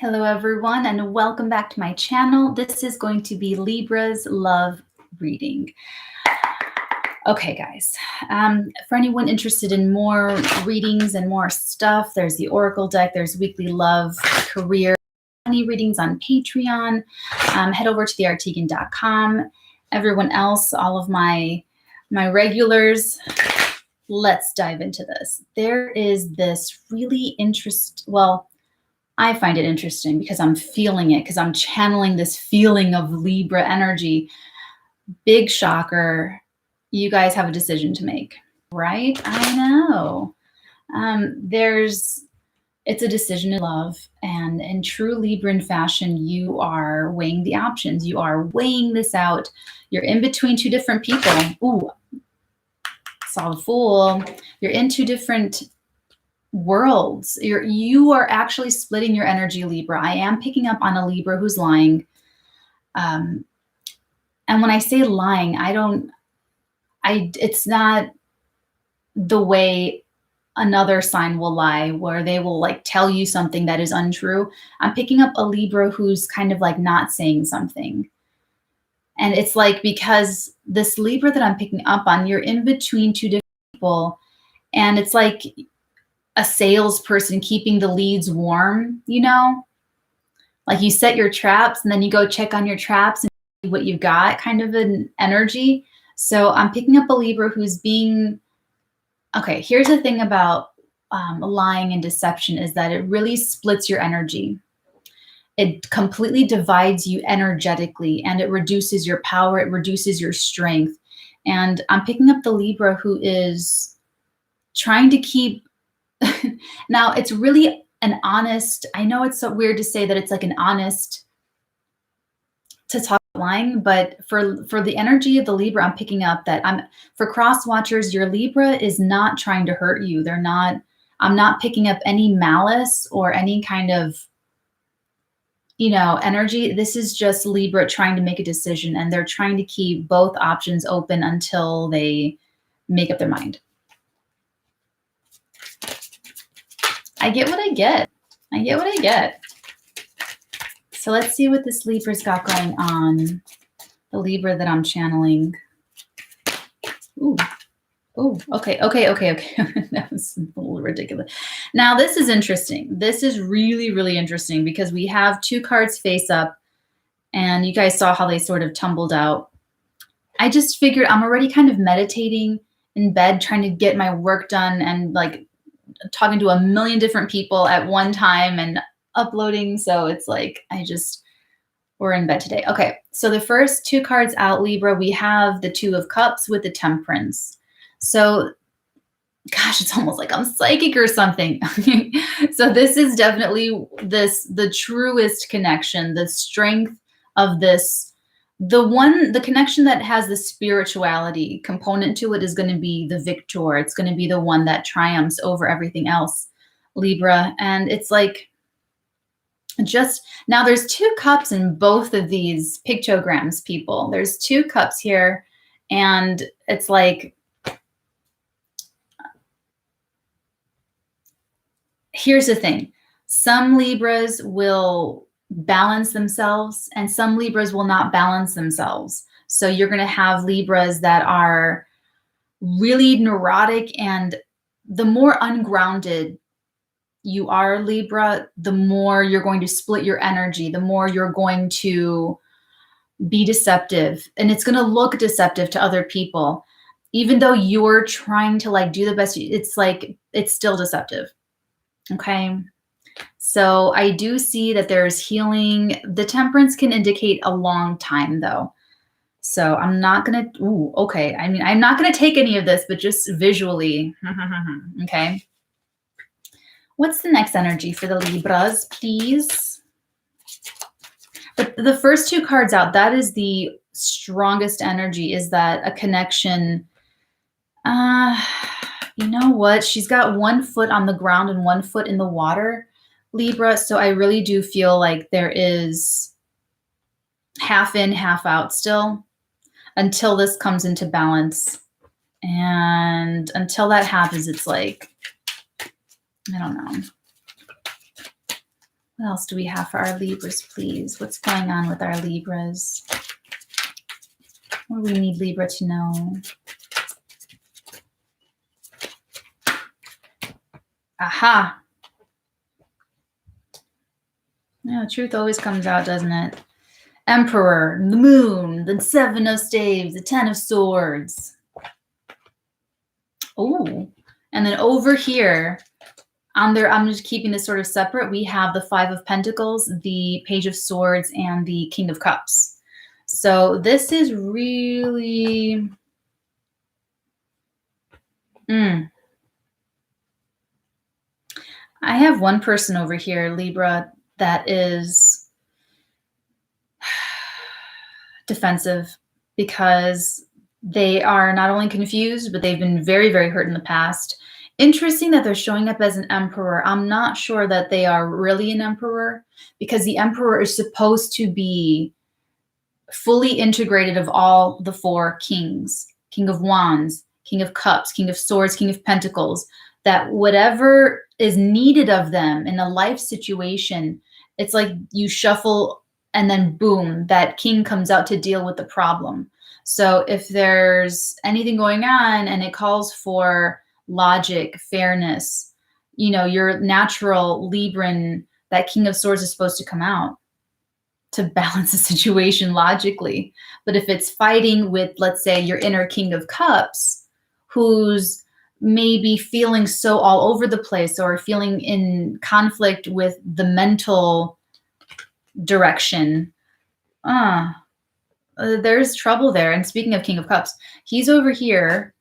Hello everyone and welcome back to my channel. This is going to be Libra's love reading. Okay guys, for anyone interested in more readings and more stuff, there's the Oracle deck, there's weekly love, career, money readings on Patreon. Head over to theartegan.com. Everyone else, all of my regulars, let's dive into this. There is this really I find it interesting because I'm feeling it, because I'm channeling this feeling of Libra energy. Big shocker. You guys have a decision to make, right? I know. It's a decision in love, and in true Libran fashion, you are weighing the options. You are weighing this out. You're in between two different people. Ooh, saw the Fool. You're in two different worlds. You are actually splitting your energy, Libra. I am picking up on a Libra who's lying. And when I say lying, it's not the way another sign will lie, where they will like tell you something that is untrue. I'm picking up a Libra who's kind of like not saying something. And it's like, because this Libra that I'm picking up on, you're in between two different people. And it's like a salesperson keeping the leads warm, you know? Like you set your traps and then you go check on your traps and see what you've got, kind of an energy. So I'm picking up a Libra who's being, okay, here's the thing about lying and deception is that it really splits your energy. It completely divides you energetically, and it reduces your power, it reduces your strength. And I'm picking up the Libra who is trying to keep, now it's really an honest, I know it's so weird to say that it's like an honest to talk about lying, but for the energy of the Libra, I'm picking up that for cross watchers, your Libra is not trying to hurt you. I'm not picking up any malice or any kind of, energy. This is just Libra trying to make a decision, and they're trying to keep both options open until they make up their mind. I get what I get. I get what I get. So let's see what this Libra's got going on. The Libra that I'm channeling. Ooh. Oh, okay. That was a little ridiculous. Now, this is interesting. This is really, really interesting because we have two cards face up, and you guys saw how they sort of tumbled out. I just figured I'm already kind of meditating in bed, trying to get my work done and like talking to a million different people at one time and uploading. So it's like, we're in bed today. Okay. So the first two cards out, Libra, we have the Two of Cups with the Temperance. So, gosh, it's almost like I'm psychic or something. So this is definitely the truest connection, the strength of this, the connection that has the spirituality component to it is going to be the victor. It's going to be the one that triumphs over everything else, Libra. And it's like, now there's two cups in both of these pictograms, people. There's two cups here, and it's like, here's the thing. Some Libras will balance themselves and some Libras will not balance themselves. So you're going to have Libras that are really neurotic, and the more ungrounded you are, Libra, the more you're going to split your energy, the more you're going to be deceptive, and it's going to look deceptive to other people. Even though you're trying to like do the best, it's like, it's still deceptive. Okay. So I do see that there's healing. The Temperance can indicate a long time though. So I'm not going to, okay. I mean, I'm not going to take any of this, but just visually. Okay. What's the next energy for the Libras, please? But the first two cards out, that is the strongest energy, is that a connection. You know what? She's got 1 foot on the ground and 1 foot in the water, Libra. So I really do feel like there is half in, half out still until this comes into balance. And until that happens, it's like, I don't know. What else do we have for our Libras, please? What's going on with our Libras? What do we need Libra to know? Aha! Yeah, the truth always comes out, doesn't it? Emperor, the moon, the 7 of staves, the 10 of swords. Oh, and then over here, I'm just keeping this sort of separate. We have the 5 of pentacles, the page of swords, and the king of cups. So this is really... I have one person over here, Libra, that is defensive because they are not only confused, but they've been very, very hurt in the past. Interesting that they're showing up as an emperor. I'm not sure that they are really an emperor because the emperor is supposed to be fully integrated of all the 4 kings, king of wands, king of cups, king of swords, king of pentacles, that whatever is needed of them in a life situation, it's like you shuffle and then boom, that king comes out to deal with the problem. So if there's anything going on and it calls for logic, fairness, your natural Libran, that king of swords is supposed to come out to balance the situation logically. But if it's fighting with, let's say, your inner king of cups, who's maybe feeling so all over the place or feeling in conflict with the mental direction, there's trouble there. And speaking of king of cups, he's over here.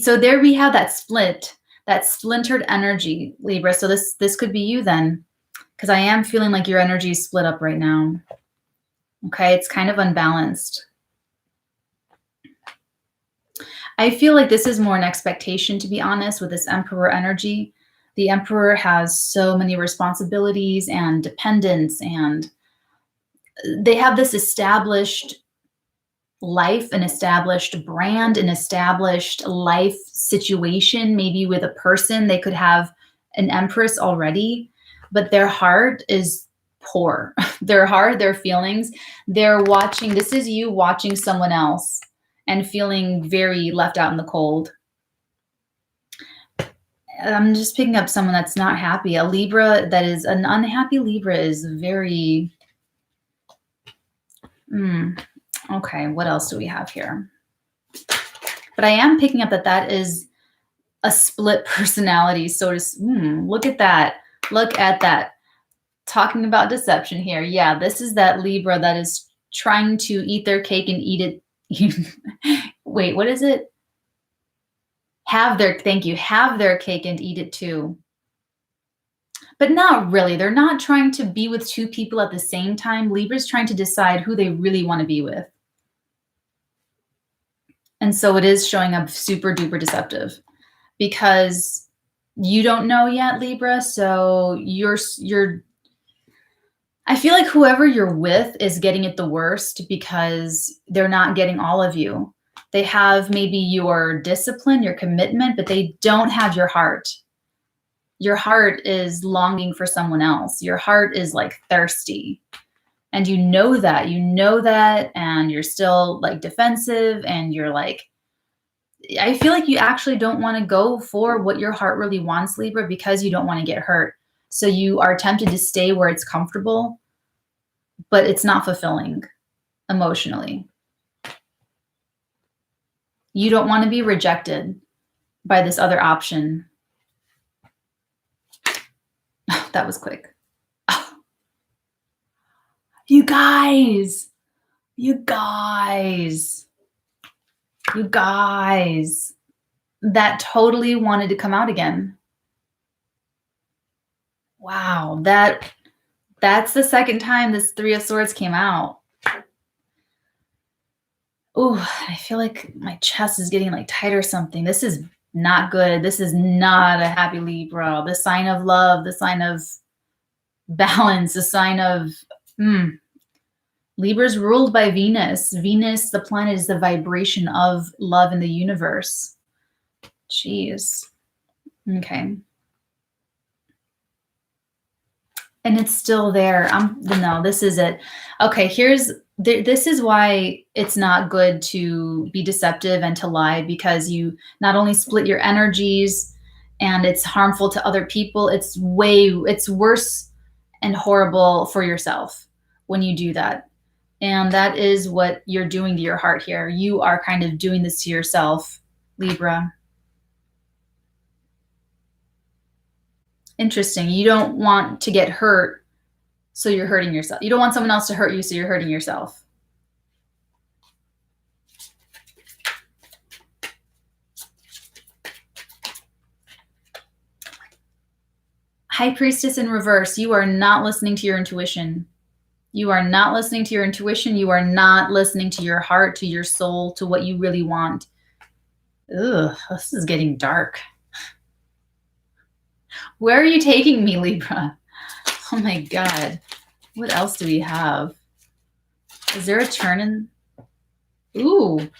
So there we have that split, that splintered energy, Libra. So this could be you then, because I am feeling like your energy is split up right now. Okay, it's kind of unbalanced. I feel like this is more an expectation, to be honest, with this emperor energy. The emperor has so many responsibilities and dependence, and they have this established life, an established brand, an established life situation, maybe with a person. They could have an empress already, but their heart is poor. Their heart, their feelings, they're watching. This is you watching someone else and feeling very left out in the cold. I'm just picking up someone that's not happy. A Libra that is an unhappy Libra is very... Okay, what else do we have here? But I am picking up that is a split personality. So just look at that. Look at that. Talking about deception here. Yeah, this is that Libra that is trying to eat their cake and eat it. Wait, what is it? Have their cake and eat it too. But not really. They're not trying to be with 2 people at the same time. Libra's trying to decide who they really want to be with. And so it is showing up super duper deceptive because you don't know yet, Libra. So I feel like whoever you're with is getting it the worst because they're not getting all of you. They have maybe your discipline, your commitment, but they don't have your heart. Your heart is longing for someone else. Your heart is like thirsty. And you know that, and you're still like defensive, and you're like, I feel like you actually don't want to go for what your heart really wants, Libra, because you don't want to get hurt. So you are tempted to stay where it's comfortable, but it's not fulfilling emotionally. You don't want to be rejected by this other option. That was quick. You guys, that totally wanted to come out again. Wow, that's the second time this 3 of Swords came out. Ooh, I feel like my chest is getting like tight or something. This is not good. This is not a happy Libra. The sign of love, the sign of balance, the sign of... Libra's ruled by Venus. Venus, the planet, is the vibration of love in the universe. Jeez. Okay. And it's still there. No, this is it. Okay, this is why it's not good to be deceptive and to lie, because you not only split your energies and it's harmful to other people, it's worse and horrible for yourself when you do that. And that is what you're doing to your heart here. You are kind of doing this to yourself, Libra. Interesting. You don't want to get hurt, so you're hurting yourself. You don't want someone else to hurt you, so you're hurting yourself. High Priestess in reverse. You are not listening to your intuition. You are not listening to your intuition. You are not listening to your heart, to your soul, to what you really want. Ugh, this is getting dark. Where are you taking me, Libra? Oh my God. What else do we have? Is there a turn in? Ooh.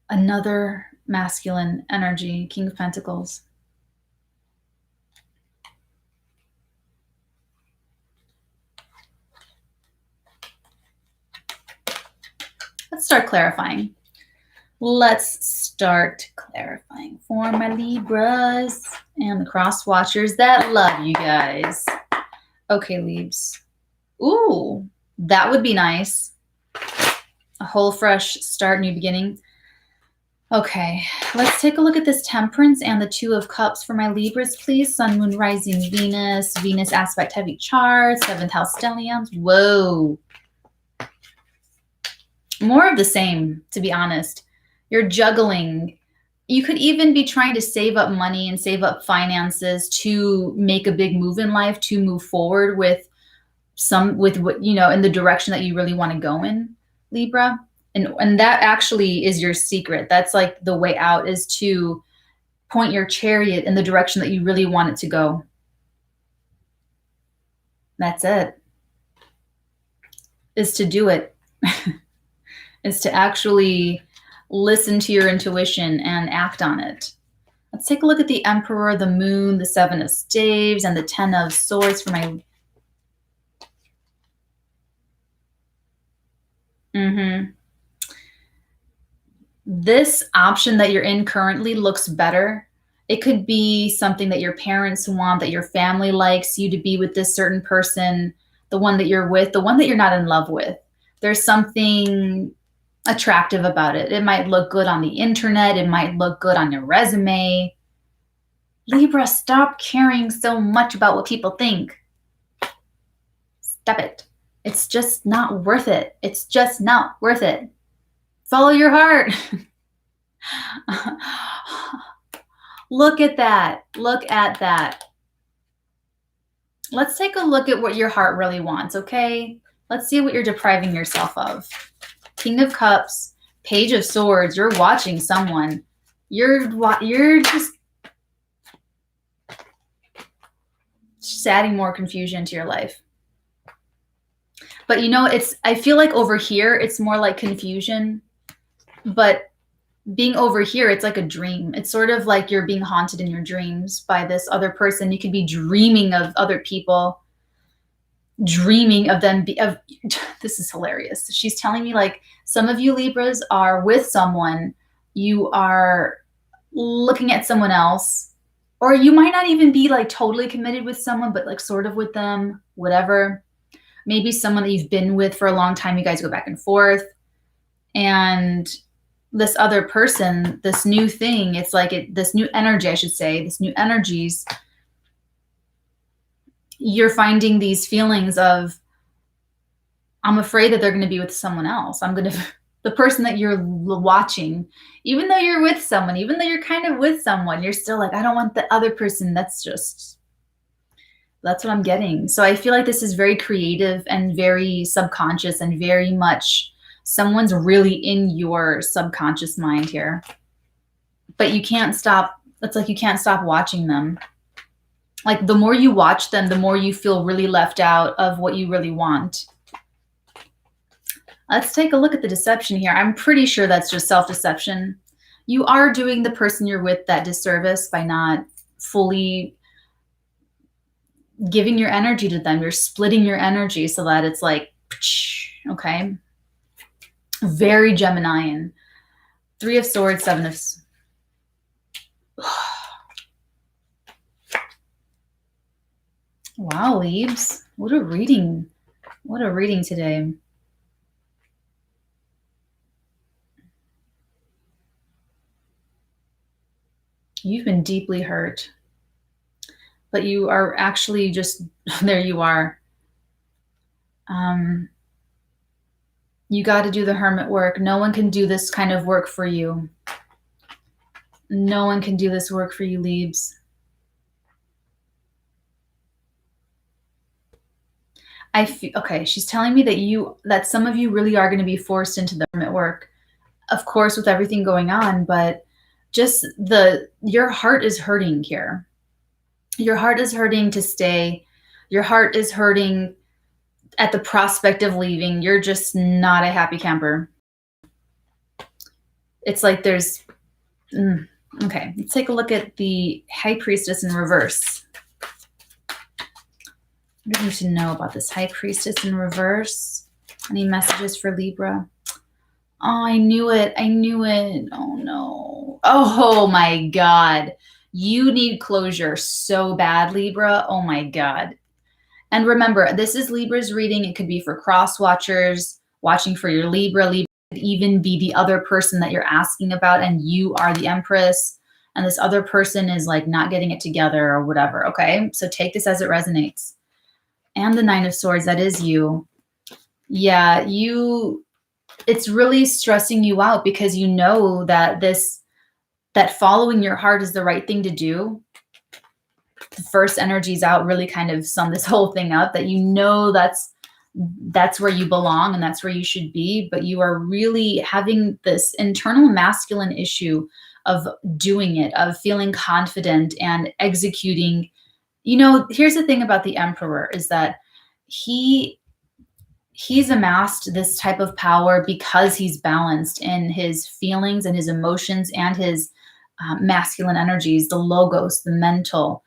Another masculine energy, King of Pentacles. Let's start clarifying. Let's start clarifying for my Libras and the cross watchers that love you guys. Okay, Libs. Ooh, that would be nice. A whole fresh start, new beginning. Okay, let's take a look at this Temperance and the Two of Cups for my Libras, please. Sun, Moon, Rising, Venus. Venus aspect heavy charts. 7th house stelliums. Whoa. More of the same, to be honest. You're juggling. You could even be trying to save up money and save up finances to make a big move in life, to move forward with what, you know, in the direction that you really want to go in, Libra. And that actually is your secret. That's like the way out, is to point your chariot in the direction that you really want it to go. That's it. Is to do it. Is to actually listen to your intuition and act on it. Let's take a look at the Emperor, the Moon, the 7 of Staves, and the 10 of Swords for my... This option that you're in currently looks better. It could be something that your parents want, that your family likes, you to be with this certain person, the one that you're with, the one that you're not in love with. There's something attractive about it. It might look good on the internet. It might look good on your resume. Libra, stop caring so much about what people think. Stop it. It's just not worth it. It's just not worth it. Follow your heart. Look at that. Look at that. Let's take a look at what your heart really wants, okay? Let's see what you're depriving yourself of. King of Cups, Page of Swords. You're watching someone. You're just adding more confusion to your life. But you know, I feel like over here, it's more like confusion. But being over here, it's like a dream. It's sort of like you're being haunted in your dreams by this other person. You could be dreaming of other people, dreaming of them. This is hilarious. She's telling me, like, some of you Libras are with someone, you are looking at someone else, or you might not even be like totally committed with someone, but like sort of with them, whatever. Maybe someone that you've been with for a long time, you guys go back and forth. And this other person, this new thing, it's like this new energy, I should say, this new energies, you're finding these feelings of, I'm afraid that they're going to be with someone else. The person that you're watching, even though you're with someone, even though you're kind of with someone, you're still like, I don't want the other person. That's what I'm getting. So I feel like this is very creative and very subconscious and very much someone's really in your subconscious mind here. But you can't stop. It's like you can't stop watching them. Like the more you watch them, the more you feel really left out of what you really want. Let's take a look at the deception here. I'm pretty sure that's just self-deception. you are doing the person you're with that disservice by not fully giving your energy to them. You're splitting your energy so that it's like, okay? Very Geminian. 3 of Swords, 7 of... Wow, Leaves. What a reading. What a reading today. You've been deeply hurt. But you are actually just... There you are. You got to do the hermit work. No one can do this kind of work for you. No one can do this work for you, Leaves. Okay, she's telling me that some of you really are going to be forced into the hermit work. Of course, with everything going on, but just your heart is hurting here. Your heart is hurting to stay. Your heart is hurting at the prospect of leaving. You're just not a happy camper. It's like there's... Okay, let's take a look at the High Priestess in reverse. What do you need to know about this High Priestess in reverse? Any messages for Libra? Oh, I knew it. I knew it. Oh, no. Oh, my God. You need closure so bad, Libra. Oh, my God. And remember, this is Libra's reading. It could be for cross watchers, watching for your Libra. Libra could even be the other person that you're asking about, and you are the Empress, and this other person is like not getting it together or whatever, okay? So take this as it resonates. And the 9 of Swords, that is you. Yeah, it's really stressing you out because you know that that following your heart is the right thing to do. The first energies out really kind of sum this whole thing up, that you know that's where you belong and that's where you should be, but you are really having this internal masculine issue of doing it, of feeling confident and executing. You know, here's the thing about the Emperor is that he's amassed this type of power because he's balanced in his feelings and his emotions and his masculine energies, the logos, the mental.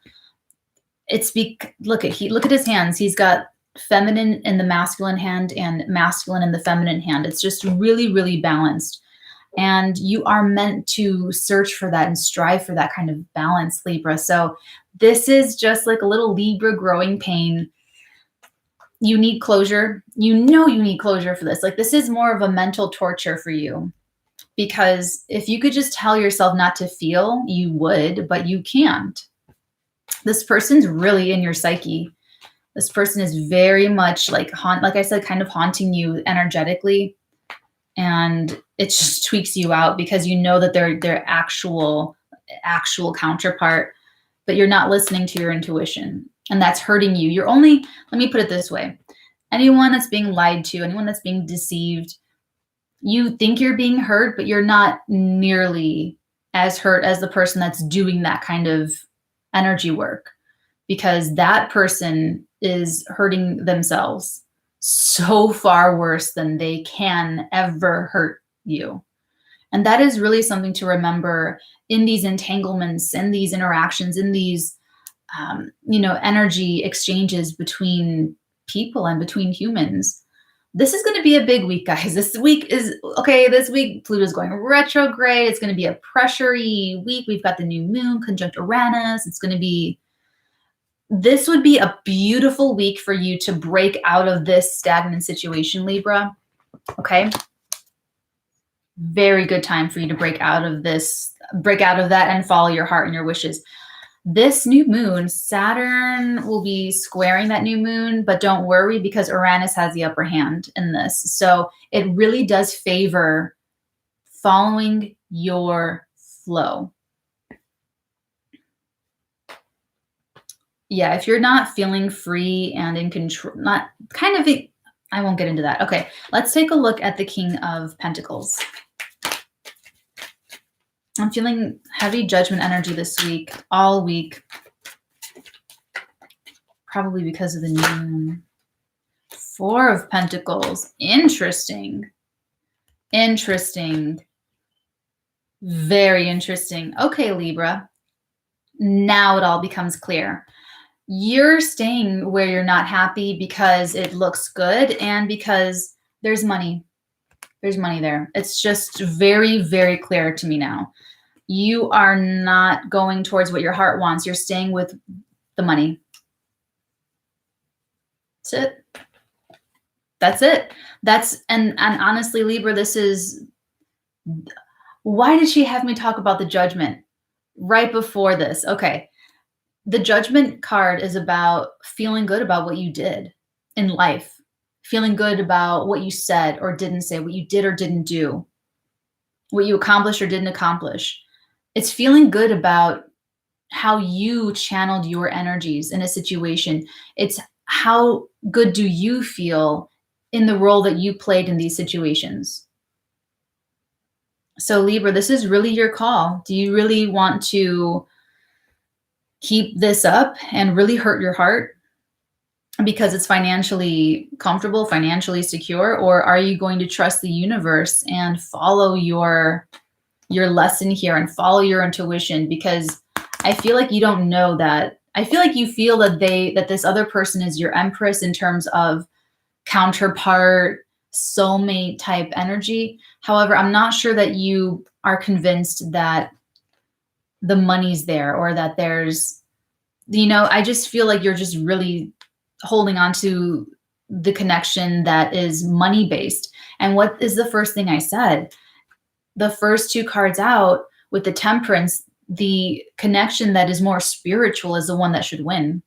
Look at his hands. He's got feminine in the masculine hand and masculine in the feminine hand. It's just really, really balanced. And you are meant to search for that and strive for that kind of balance, Libra. So this is just like a little Libra growing pain. You need closure. You know you need closure for this. Like, this is more of a mental torture for you. Because if you could just tell yourself not to feel, you would, but you can't. This person's really in your psyche. This person is very much like I said, kind of haunting you energetically. And it just tweaks you out because you know that they're their actual counterpart, but you're not listening to your intuition. And that's hurting you. Let me put it this way. Anyone that's being lied to, anyone that's being deceived, you think you're being hurt, but you're not nearly as hurt as the person that's doing that kind of energy work, because that person is hurting themselves so far worse than they can ever hurt you. And that is really something to remember in these entanglements, in these interactions, in these, energy exchanges between people and between humans. This is going to be a big week, guys. This week Pluto's going retrograde. It's going to be a pressure-y week. We've got the new moon conjunct Uranus. This would be a beautiful week for you to break out of this stagnant situation, Libra. Okay? Very good time for you to break out of that and follow your heart and your wishes. This new moon, Saturn will be squaring that new moon, but don't worry because Uranus has the upper hand in this. So it really does favor following your flow. Yeah, if you're not feeling free and in control, I won't get into that. Okay, let's take a look at the King of Pentacles. I'm feeling heavy judgment energy this week, all week. Probably because of the new moon. 4 of Pentacles. Interesting. Very interesting. Okay, Libra. Now it all becomes clear. You're staying where you're not happy because it looks good and because there's money. There's money there. It's just very, very clear to me now. You are not going towards what your heart wants. You're staying with the money. That's it. That's it. And honestly, Libra, this is, why did she have me talk about the Judgment right before this? Okay. The Judgment card is about feeling good about what you did in life, feeling good about what you said or didn't say, what you did or didn't do, what you accomplished or didn't accomplish. It's feeling good about how you channeled your energies in a situation. It's how good do you feel in the role that you played in these situations. So Libra, this is really your call. Do you really want to keep this up and really hurt your heart because it's financially comfortable, financially secure, or are you going to trust the universe and follow your lesson here and follow your intuition? Because I feel like you don't know that. I feel like you feel that this other person is your empress in terms of counterpart, soulmate type energy. However, I'm not sure that you are convinced that the money's there or that there's, I just feel like you're just really holding on to the connection that is money based. And what is the first thing I said? The first two cards out with the Temperance, the connection that is more spiritual is the one that should win.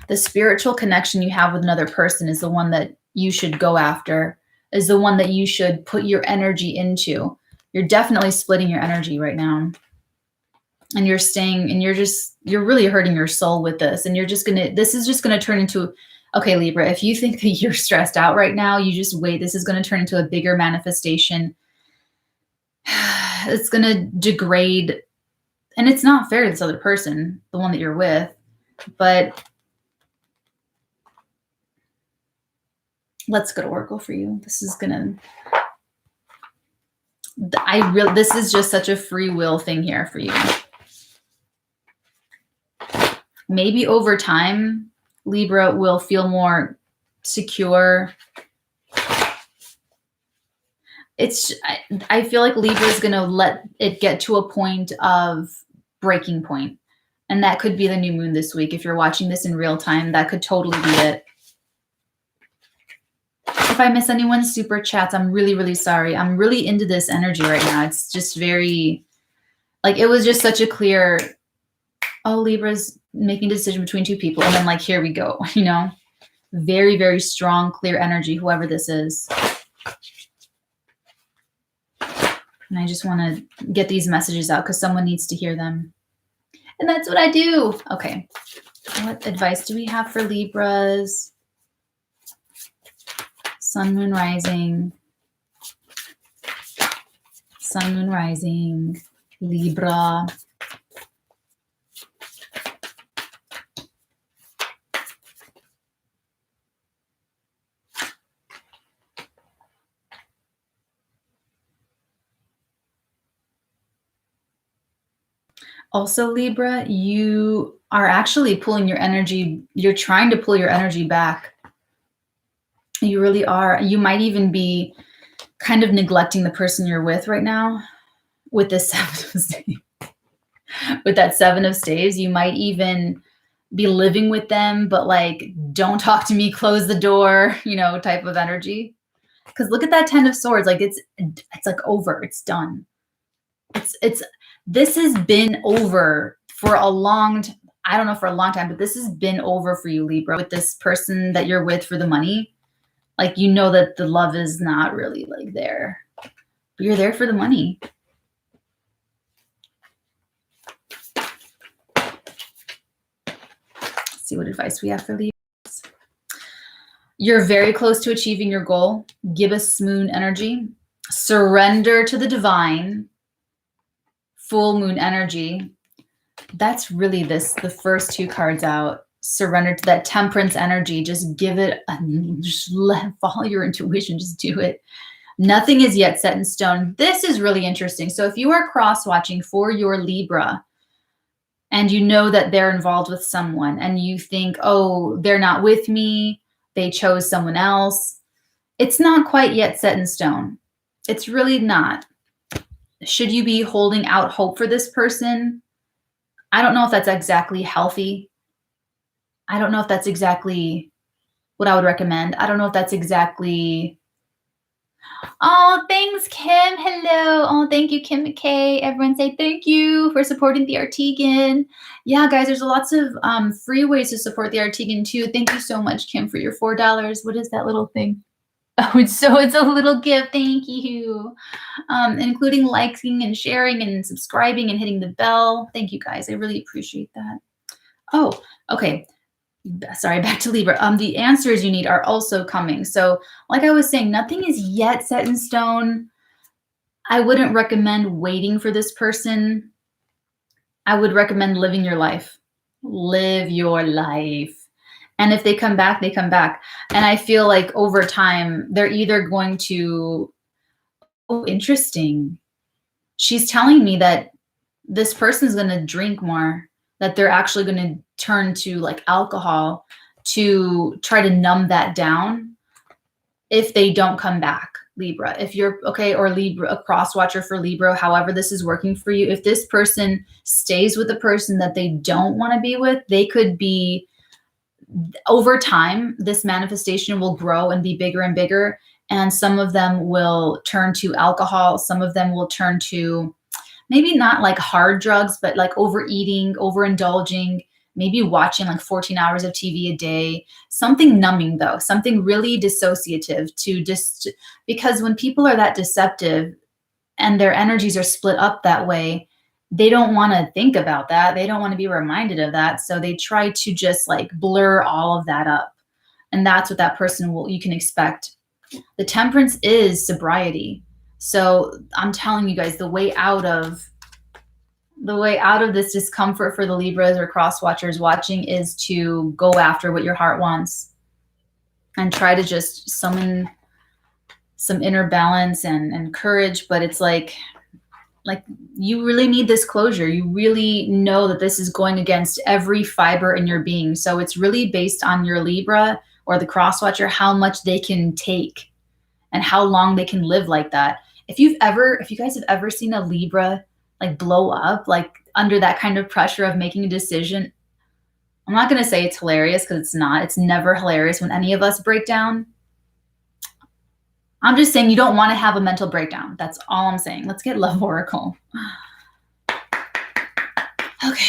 The spiritual connection you have with another person is the one that you should go after, is the one that you should put your energy into. You're definitely splitting your energy right now. And you're staying and you're really hurting your soul with this. And this is just going to turn into, okay, Libra, if you think that you're stressed out right now, you just wait. This is going to turn into a bigger manifestation. It's going to degrade. And it's not fair to this other person, the one that you're with, but let's go to Oracle for you. This is going to, this is just such a free will thing here for you. Maybe over time, Libra will feel more secure. I feel like Libra is going to let it get to a point of breaking point. And that could be the new moon this week. If you're watching this in real time, that could totally be it. If I miss anyone's super chats, I'm really, really sorry. I'm really into this energy right now. It's just very, like, it was just such a clear, oh, Libra's making a decision between two people. And then like, here we go, very, very strong, clear energy, whoever this is. And I just want to get these messages out because someone needs to hear them. And that's what I do. Okay. What advice do we have for Libras? Sun, moon, rising. Sun, moon, rising. Libra. Also, Libra, you are actually pulling your energy. You're trying to pull your energy back. You really are. You might even be kind of neglecting the person you're with right now with this 7 of staves. With that 7 of staves, you might even be living with them, but like, don't talk to me, close the door, type of energy. Because look at that 10 of swords. Like it's like over. It's done. This has been over for a long time. I don't know for a long time, but this has been over for you, Libra, with this person that you're with for the money. Like, that the love is not really like there, but you're there for the money. Let's see what advice we have for Libra. You're very close to achieving your goal. Gibbous moon energy. Surrender to the divine. Full moon energy. That's really the first two cards out. Surrender to that Temperance energy. Just give it, just follow your intuition. Just do it. Nothing is yet set in stone. This is really interesting. So if you are cross-watching for your Libra and you know that they're involved with someone and you think, oh, they're not with me, they chose someone else, it's not quite yet set in stone. It's really not. Should you be holding out hope for this person? I don't know if that's exactly healthy. I don't know if that's exactly what I would recommend. I don't know if that's exactly. Oh, thanks, Kim. Hello. Oh, thank you, Kim McKay. Everyone say thank you for supporting the Artegan. Yeah, guys, there's lots of free ways to support the Artegan too. Thank you so much, Kim, for your $4. What is that little thing? Oh, it's a little gift. Thank you. Including liking and sharing and subscribing and hitting the bell. Thank you, guys. I really appreciate that. Oh, okay. Sorry, back to Libra. The answers you need are also coming. So like I was saying, nothing is yet set in stone. I wouldn't recommend waiting for this person. I would recommend living your life. Live your life. And if they come back, they come back. And I feel like over time, they're either going to, oh, interesting. She's telling me that this person's going to drink more, that they're actually going to turn to like alcohol to try to numb that down if they don't come back, Libra. If you're okay, or Libra, a cross watcher for Libra, however this is working for you, if this person stays with the person that they don't want to be with, they could be, over time, this manifestation will grow and be bigger and bigger. And some of them will turn to alcohol. Some of them will turn to maybe not like hard drugs, but like overeating, overindulging, maybe watching like 14 hours of TV a day, something numbing though, something really dissociative to just, because when people are that deceptive and their energies are split up that way, they don't want to think about that. They don't want to be reminded of that. So they try to just like blur all of that up. And that's what that person will, you can expect. The Temperance is sobriety. So I'm telling you guys, the way out of this discomfort for the Libras or cross watchers watching is to go after what your heart wants and try to just summon some inner balance and courage. But it's like you really need this closure. You really know that this is going against every fiber in your being. So it's really based on your Libra or the cross watcher, how much they can take and how long they can live like that. If you guys have ever seen a Libra like blow up, like under that kind of pressure of making a decision, I'm not going to say it's hilarious because it's not. It's never hilarious when any of us break down. I'm just saying you don't want to have a mental breakdown. That's all I'm saying. Let's get Love Oracle. Okay,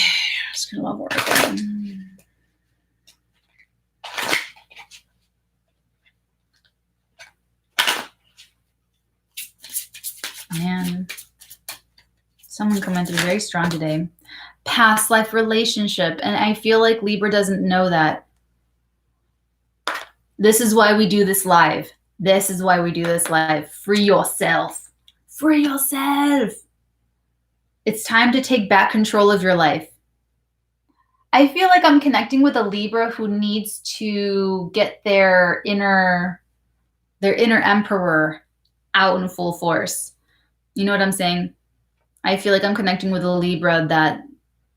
just gonna Love Oracle. Man, someone commented very strong today. Past life relationship. And I feel like Libra doesn't know that. This is why we do this live. This is why we do this live. Free yourself. Free yourself. It's time to take back control of your life. I feel like I'm connecting with a Libra who needs to get their inner emperor out in full force. You know what I'm saying? I feel like I'm connecting with a Libra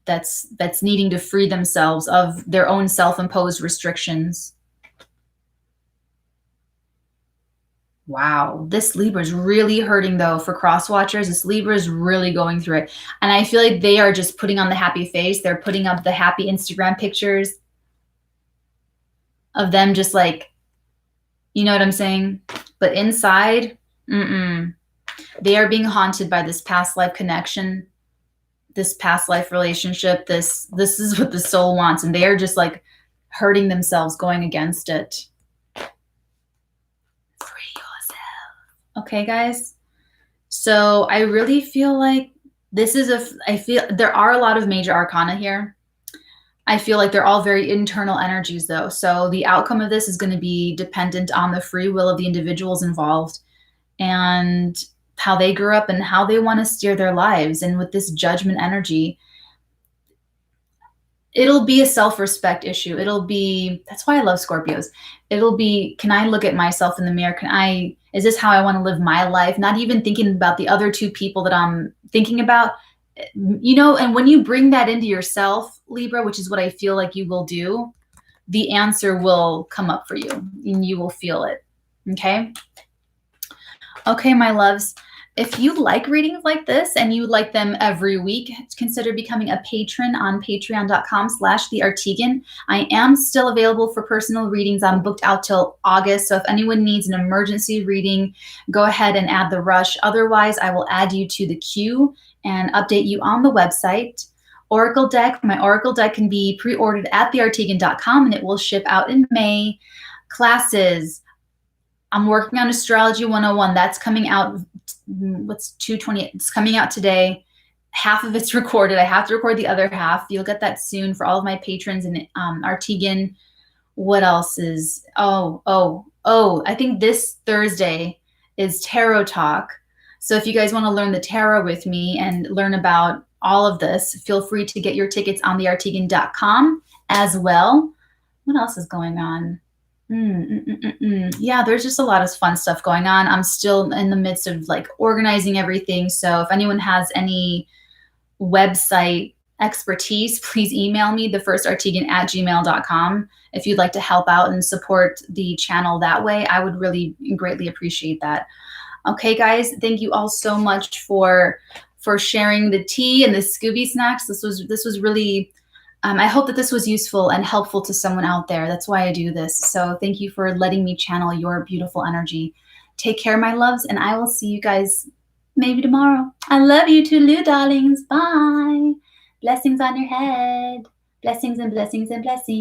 that's needing to free themselves of their own self-imposed restrictions. Wow, this Libra is really hurting though for cross watchers. This Libra is really going through it. And I feel like they are just putting on the happy face. They're putting up the happy Instagram pictures of them just like, you know what I'm saying? But inside, they are being haunted by this past life connection, this past life relationship. This is what the soul wants. And they are just like hurting themselves going against it. Okay, guys. So I really feel like I feel there are a lot of major arcana here. I feel like they're all very internal energies though. So the outcome of this is going to be dependent on the free will of the individuals involved and how they grew up and how they want to steer their lives. And with this judgment energy, it'll be a self-respect issue. That's why I love Scorpios. It'll be, can I look at myself in the mirror? Is this how I want to live my life? Not even thinking about the other two people that I'm thinking about. You know, and when you bring that into yourself, Libra, which is what I feel like you will do, the answer will come up for you and you will feel it. Okay. Okay, my loves. If you like readings like this and you like them every week, consider becoming a patron on patreon.com/theartigan. I am still available for personal readings. I'm booked out till August. So if anyone needs an emergency reading, go ahead and add the rush. Otherwise, I will add you to the queue and update you on the website. Oracle deck. My Oracle deck can be pre-ordered at theartigan.com and it will ship out in May. Classes. I'm working on Astrology 101. That's coming out, what's 2/20? It's coming out today. Half of it's recorded. I have to record the other half. You'll get that soon for all of my patrons and Artigan. What else is, I think this Thursday is Tarot Talk. So if you guys want to learn the tarot with me and learn about all of this, feel free to get your tickets on theartigan.com as well. What else is going on? Yeah, there's just a lot of fun stuff going on. I'm still in the midst of like organizing everything. So if anyone has any website expertise, please email me, thefirstartigan@gmail.com. If you'd like to help out and support the channel that way, I would really greatly appreciate that. Okay, guys, thank you all so much for sharing the tea and the Scooby snacks. This was really, I hope that this was useful and helpful to someone out there. That's why I do this. So thank you for letting me channel your beautiful energy. Take care, my loves, and I will see you guys maybe tomorrow. I love you too, darlings. Bye. Blessings on your head. Blessings and blessings and blessings.